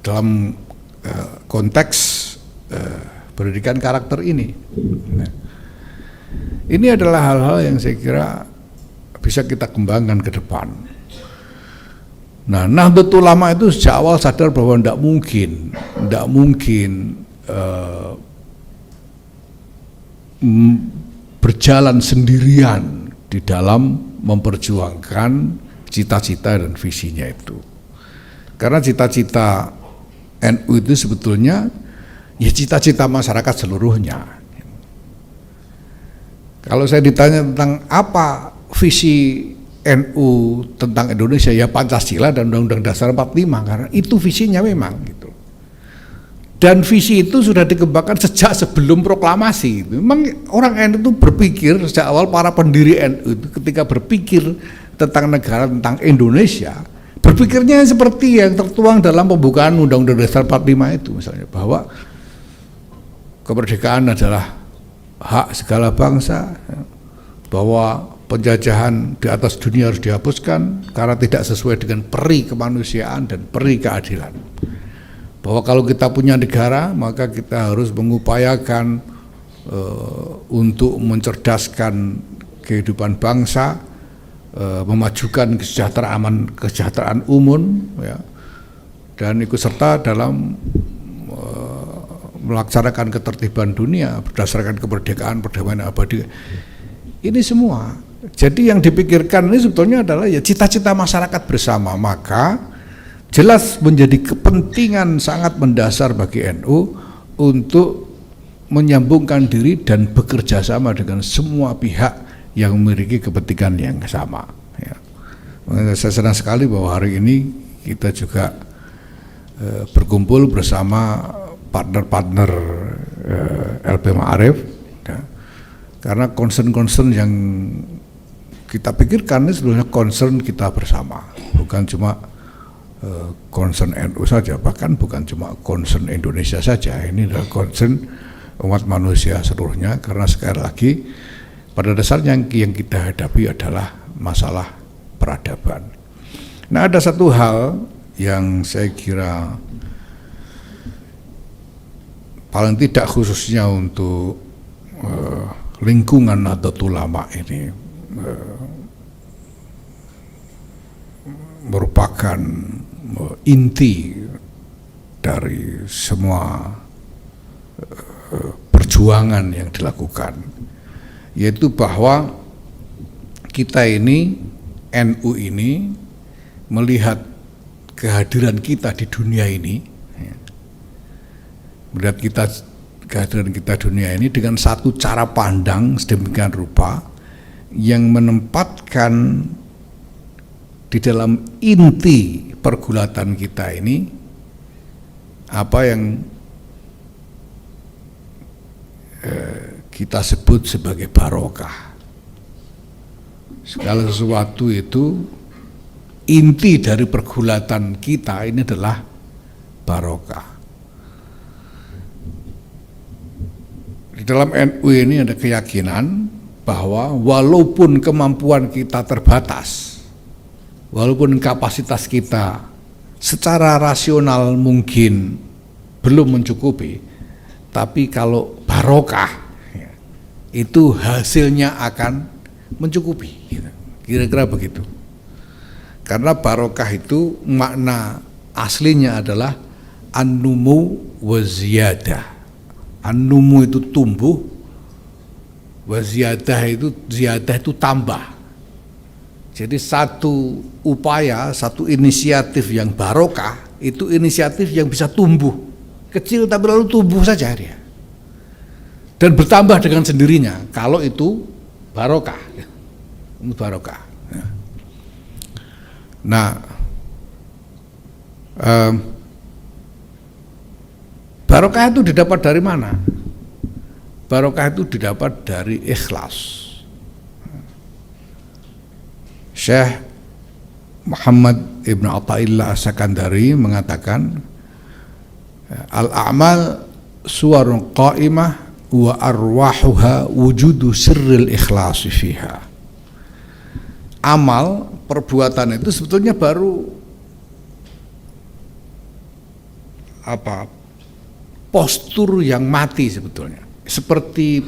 A: dalam konteks pendidikan karakter ini. Nah, ini adalah hal-hal yang saya kira bisa kita kembangkan ke depan. Nah, Nahdlatul Ulama itu sejak awal sadar bahwa tidak mungkin berjalan sendirian di dalam memperjuangkan cita-cita dan visinya itu. Karena cita-cita NU itu sebetulnya ya cita-cita masyarakat seluruhnya. Kalau saya ditanya tentang apa visi NU tentang Indonesia, ya Pancasila dan Undang-Undang Dasar 45, karena itu visinya memang gitu. Dan visi itu sudah dikembangkan sejak sebelum proklamasi. Memang orang NU itu berpikir sejak awal, para pendiri NU itu ketika berpikir tentang negara, tentang Indonesia, berpikirnya seperti yang tertuang dalam pembukaan Undang-Undang Dasar 45 itu, misalnya bahwa kemerdekaan adalah hak segala bangsa, bahwa penjajahan di atas dunia harus dihapuskan karena tidak sesuai dengan peri kemanusiaan dan peri keadilan. Bahwa kalau kita punya negara, maka kita harus mengupayakan untuk mencerdaskan kehidupan bangsa, memajukan kesejahteraan umum, ya, dan ikut serta dalam melaksanakan ketertiban dunia berdasarkan kemerdekaan, perdamaian abadi. Ini semua. Jadi yang dipikirkan ini sebetulnya adalah ya cita-cita masyarakat bersama, maka jelas menjadi kepentingan sangat mendasar bagi NU untuk menyambungkan diri dan bekerja sama dengan semua pihak yang memiliki kepentingan yang sama. Ya. Saya senang sekali bahwa hari ini kita juga berkumpul bersama partner-partner LP Ma'arif, ya. Karena concern-concern yang kita pikirkan ini sebenarnya concern kita bersama, bukan cuma concern NU saja, bahkan bukan cuma concern Indonesia saja. Ini adalah concern umat manusia seluruhnya, karena sekali lagi pada dasarnya yang kita hadapi adalah masalah peradaban. Nah, ada satu hal yang saya kira paling tidak khususnya untuk lingkungan Nahdlatul Ulama ini merupakan inti dari semua perjuangan yang dilakukan, yaitu bahwa kita ini, NU ini, melihat kehadiran kita di dunia ini, melihat kehadiran kita dunia ini dengan satu cara pandang sedemikian rupa yang menempatkan di dalam inti pergulatan kita ini apa yang kita sebut sebagai barokah. Segala sesuatu itu inti dari pergulatan kita ini adalah barokah. Di dalam NU ini ada keyakinan bahwa walaupun kemampuan kita terbatas, walaupun kapasitas kita secara rasional mungkin belum mencukupi, tapi kalau barokah ya, itu hasilnya akan mencukupi, kira-kira begitu. Karena barokah itu makna aslinya adalah an-numu wa ziyadah. An-numu itu tumbuh, wa ziyadah itu tambah. Jadi satu upaya, satu inisiatif yang barokah itu inisiatif yang bisa tumbuh, kecil tapi lalu tumbuh saja dia, dan bertambah dengan sendirinya kalau itu barokah, itu barokah. Nah, barokah itu didapat dari mana? Barokah itu didapat dari ikhlas. Syekh Muhammad Ibn Athaillah As-Sakandari mengatakan, al-a'mal suwarun qa'imah wa arwahuha wujudu sirril ikhlasi fiha. Amal, perbuatan itu sebetulnya baru postur yang mati sebetulnya, seperti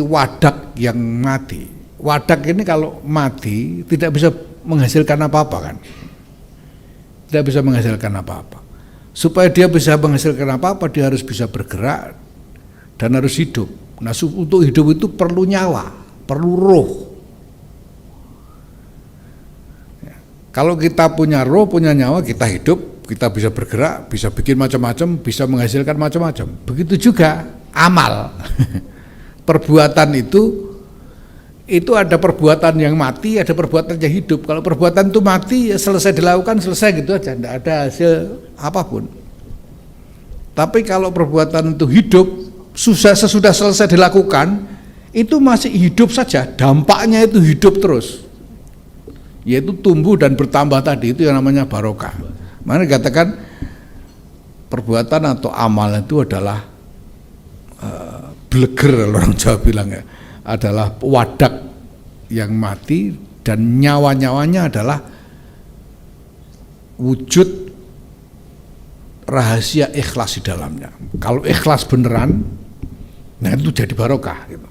A: wadak yang mati. Wadak ini kalau mati tidak bisa menghasilkan apa-apa kan, tidak bisa menghasilkan apa-apa. Supaya dia bisa menghasilkan apa-apa, dia harus bisa bergerak dan harus hidup. Nah, untuk hidup itu perlu nyawa, perlu roh. Kalau kita punya roh, punya nyawa, kita hidup, kita bisa bergerak, bisa bikin macam-macam, bisa menghasilkan macam-macam. Begitu juga amal. Perbuatan itu ada perbuatan yang mati, ada perbuatan yang hidup. Kalau perbuatan itu mati, ya selesai dilakukan, selesai gitu aja, tidak ada hasil apapun. Tapi kalau perbuatan itu hidup, sesudah selesai dilakukan, itu masih hidup saja, dampaknya itu hidup terus, yaitu tumbuh dan bertambah tadi, itu yang namanya barokah. Makanya dikatakan perbuatan atau amal itu adalah bleger, orang Jawa bilang ya, adalah wadak yang mati dan nyawa-nyawanya adalah wujud rahasia ikhlas di dalamnya. Kalau ikhlas beneran, nah itu jadi barokah gitu.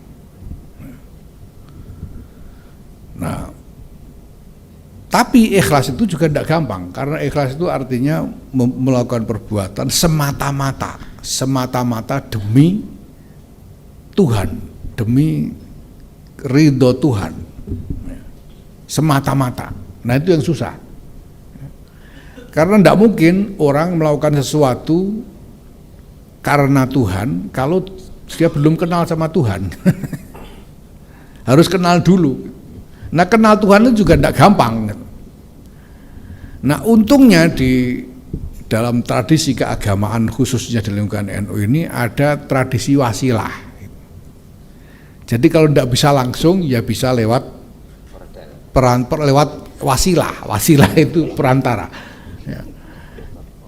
A: Nah, tapi ikhlas itu juga tidak gampang, karena ikhlas itu artinya melakukan perbuatan semata-mata demi Tuhan, demi ridho Tuhan, semata-mata. Nah itu yang susah, karena tidak mungkin orang melakukan sesuatu karena Tuhan kalau dia belum kenal sama Tuhan. Harus kenal dulu. Nah kenal Tuhan itu juga tidak gampang. Nah untungnya di dalam tradisi keagamaan khususnya di lingkungan NU ini ada tradisi wasilah. Jadi kalau tidak bisa langsung, ya bisa lewat lewat wasilah itu perantara. Ya.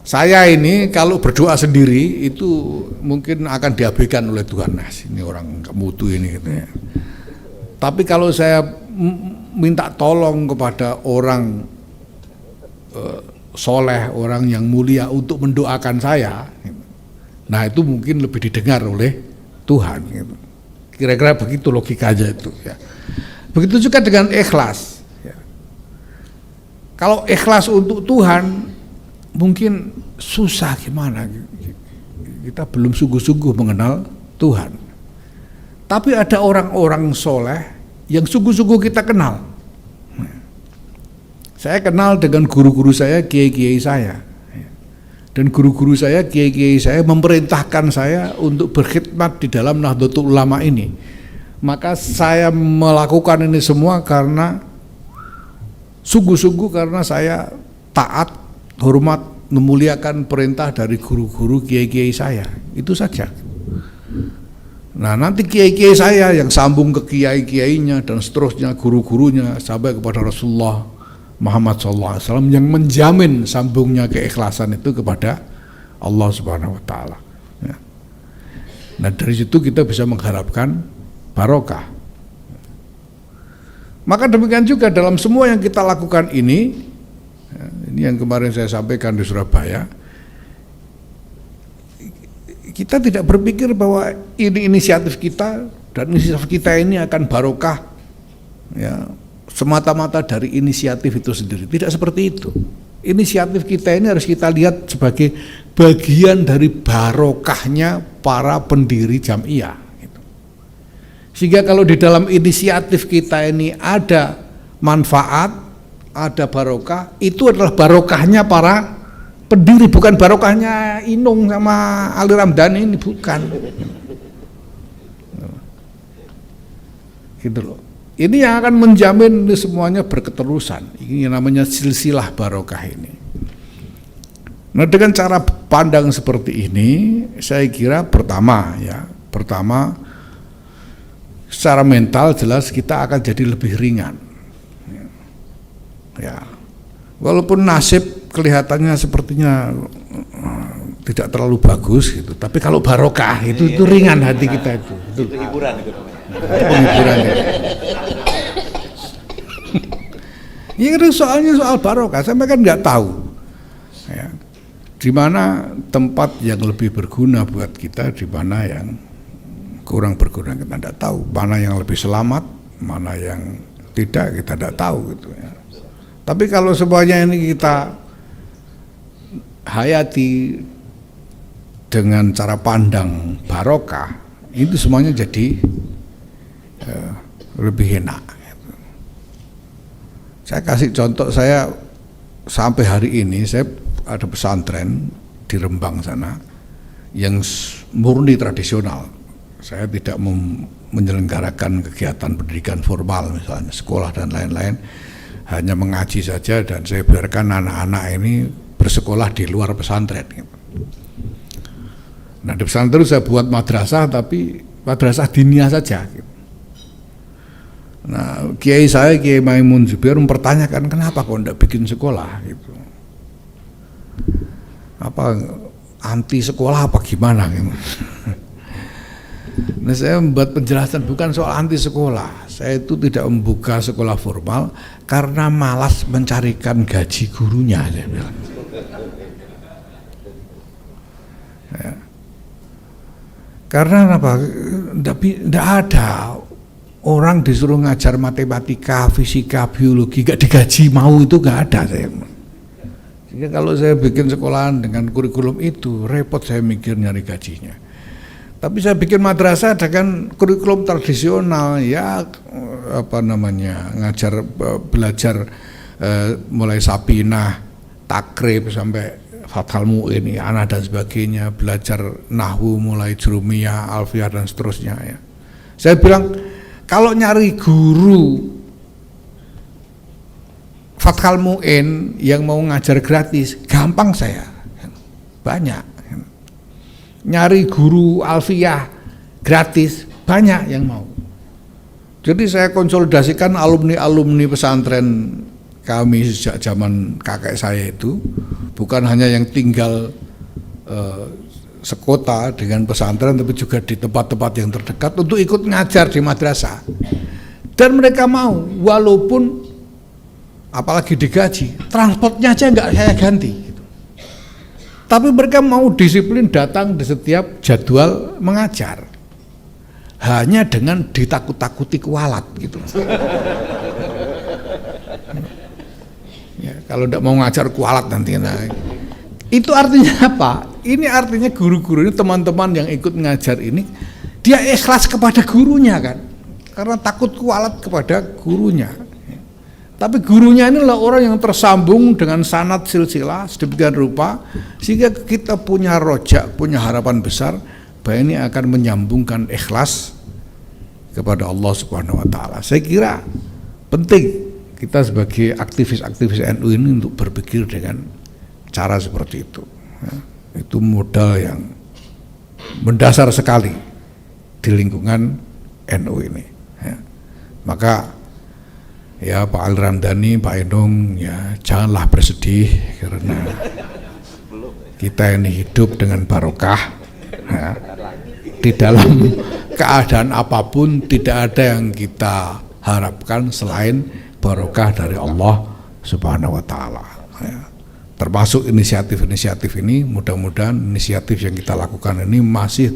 A: Saya ini kalau berdoa sendiri itu mungkin akan diabaikan oleh Tuhan. Nah, ini orang mutu ini gitu ya. Tapi kalau saya minta tolong kepada orang soleh, orang yang mulia untuk mendoakan saya, nah itu mungkin lebih didengar oleh Tuhan. Gitu. Kira-kira begitu logikanya itu. Ya. Begitu juga dengan ikhlas. Ya. Kalau ikhlas untuk Tuhan mungkin susah gimana. Kita belum sungguh-sungguh mengenal Tuhan. Tapi ada orang-orang soleh yang sungguh-sungguh kita kenal. Saya kenal dengan guru-guru saya, kiai-kiai saya. Dan guru-guru saya, kiai-kiai saya memerintahkan saya untuk berkhidmat di dalam Nahdlatul Ulama ini. Maka saya melakukan ini semua karena sungguh-sungguh, karena saya taat, hormat, memuliakan perintah dari guru-guru kiai-kiai saya. Itu saja. Nah nanti kiai-kiai saya yang sambung ke kiai-kiainya dan seterusnya, guru-gurunya sampai kepada Rasulullah Muhammad SAW yang menjamin sambungnya keikhlasan itu kepada Allah Subhanahu Wa Taala. Ya. Nah dari situ kita bisa mengharapkan barokah. Maka demikian juga dalam semua yang kita lakukan ini, ya, ini yang kemarin saya sampaikan di Surabaya, kita tidak berpikir bahwa ini inisiatif kita dan inisiatif kita ini akan barokah, ya, semata-mata dari inisiatif itu sendiri. Tidak seperti itu. Inisiatif kita ini harus kita lihat sebagai bagian dari barokahnya para pendiri Jam'iyah. Sehingga kalau di dalam inisiatif kita ini ada manfaat, ada barokah, itu adalah barokahnya para pendiri, bukan barokahnya Inung sama Ali Ramdhani ini, bukan. Gitu loh. Ini yang akan menjamin ini semuanya berketerusan. Ini yang namanya silsilah barokah ini. Nah dengan cara pandang seperti ini, saya kira pertama secara mental jelas kita akan jadi lebih ringan. Ya, walaupun nasib kelihatannya sepertinya tidak terlalu bagus gitu, tapi kalau barokah itu ringan hati kita itu.
B: Itu hiburan itu namanya.
A: Penghiburan ya. Ya soalnya soal barokah, saya kan nggak tahu. Ya, di mana tempat yang lebih berguna buat kita, di mana yang kurang berguna kita tidak tahu. Mana yang lebih selamat, mana yang tidak kita tidak tahu gitu ya. Tapi kalau semuanya ini kita hayati dengan cara pandang barokah, itu semuanya jadi lebih enak. Saya kasih contoh, saya sampai hari ini saya ada pesantren di Rembang sana yang murni tradisional. Saya tidak menyelenggarakan kegiatan pendidikan formal, misalnya sekolah dan lain-lain, hanya mengaji saja, dan saya biarkan anak-anak ini bersekolah di luar pesantren. Nah, di pesantren saya buat madrasah, tapi madrasah diniyah saja. Nah, kiai saya, Kiai Maimun Zubair, mempertanyakan kenapa kok tidak bikin sekolah gitu. Apa anti sekolah apa gimana gitu. Nah, saya membuat penjelasan bukan soal anti sekolah. Saya itu tidak membuka sekolah formal karena malas mencarikan gaji gurunya, saya bilang. Ya. Karena apa? Tidak ada orang disuruh ngajar matematika, fisika, biologi gak digaji mau, itu gak ada saya. Jadi kalau saya bikin sekolahan dengan kurikulum itu repot saya mikir nyari gajinya. Tapi saya bikin madrasah dengan kurikulum tradisional, ya apa namanya, ngajar belajar mulai Sapinah, Takrib sampai Fathal Mu'in, Ana dan sebagainya, belajar nahwu mulai Jurumiyah, Alfiyah dan seterusnya ya. Saya bilang kalau nyari guru Fathal Mu'in yang mau ngajar gratis gampang saya, banyak. Nyari guru Alfiyah gratis banyak yang mau. Jadi saya konsolidasikan alumni-alumni pesantren kami sejak zaman kakek saya itu, bukan hanya yang tinggal sekota dengan pesantren, tapi juga di tempat-tempat yang terdekat untuk ikut ngajar di madrasah. Dan mereka mau, walaupun apalagi digaji, transportnya aja nggak saya ganti. Tapi mereka mau disiplin datang di setiap jadwal mengajar, hanya dengan ditakut-takuti kualat gitu. Ya, kalau tidak mau ngajar kualat nanti. Nah, itu artinya apa? Ini artinya guru-guru ini, teman-teman yang ikut ngajar ini, dia ikhlas kepada gurunya kan, karena takut kualat kepada gurunya. Tapi gurunya ini adalah orang yang tersambung dengan sanad silsilah sedemikian rupa sehingga kita punya rojak, punya harapan besar bahwa ini akan menyambungkan ikhlas kepada Allah Subhanahu wa taala. Saya kira penting kita sebagai aktivis-aktivis NU ini untuk berpikir dengan cara seperti itu. Ya, itu modal yang mendasar sekali di lingkungan NU ini. Ya. Maka ya Pak Ali Ramdhani, Pak Enung, ya janganlah bersedih karena kita ini hidup dengan barokah ya. Di dalam keadaan apapun tidak ada yang kita harapkan selain barokah dari Allah Subhanahu wa taala ya. Termasuk inisiatif-inisiatif ini, mudah-mudahan inisiatif yang kita lakukan ini masih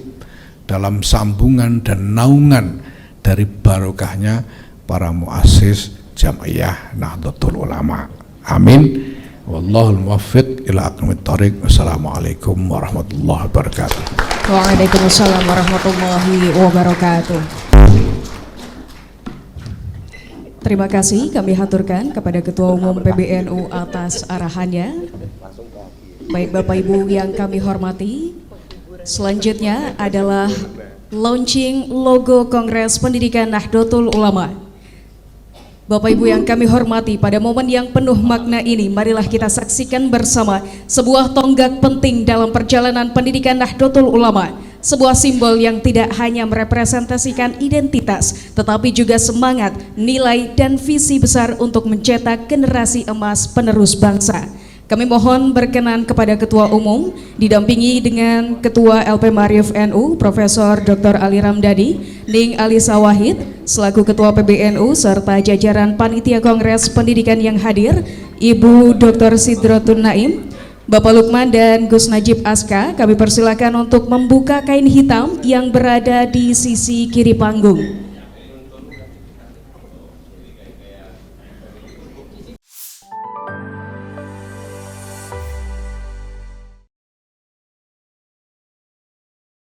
A: dalam sambungan dan naungan dari barokahnya para muassis Jam'iyah Nahdlatul Ulama. Amin. Wallahul muwaffiq ila aqwamit thoriq. Wassalamualaikum warahmatullahi wabarakatuh.
C: Waalaikumsalam warahmatullahi wabarakatuh. Terima kasih kami haturkan kepada Ketua Umum PBNU atas arahannya. Baik Bapak Ibu yang kami hormati, selanjutnya adalah launching logo Kongres Pendidikan Nahdlatul Ulama. Bapak Ibu yang kami hormati, pada momen yang penuh makna ini, marilah kita saksikan bersama sebuah tonggak penting dalam perjalanan pendidikan Nahdlatul Ulama. Sebuah simbol yang tidak hanya merepresentasikan identitas, tetapi juga semangat, nilai, dan visi besar untuk mencetak generasi emas penerus bangsa. Kami mohon berkenan kepada Ketua Umum, didampingi dengan Ketua LP Maarif NU, Profesor Dr. Ali Ramdhani, Ning Alisa Wahid, selaku Ketua PBNU, serta jajaran Panitia Kongres Pendidikan yang hadir, Ibu Dr. Sidrotun Naim, Bapak Lukman dan Gus Najib Aska. Kami persilakan untuk membuka kain hitam yang berada di sisi kiri panggung.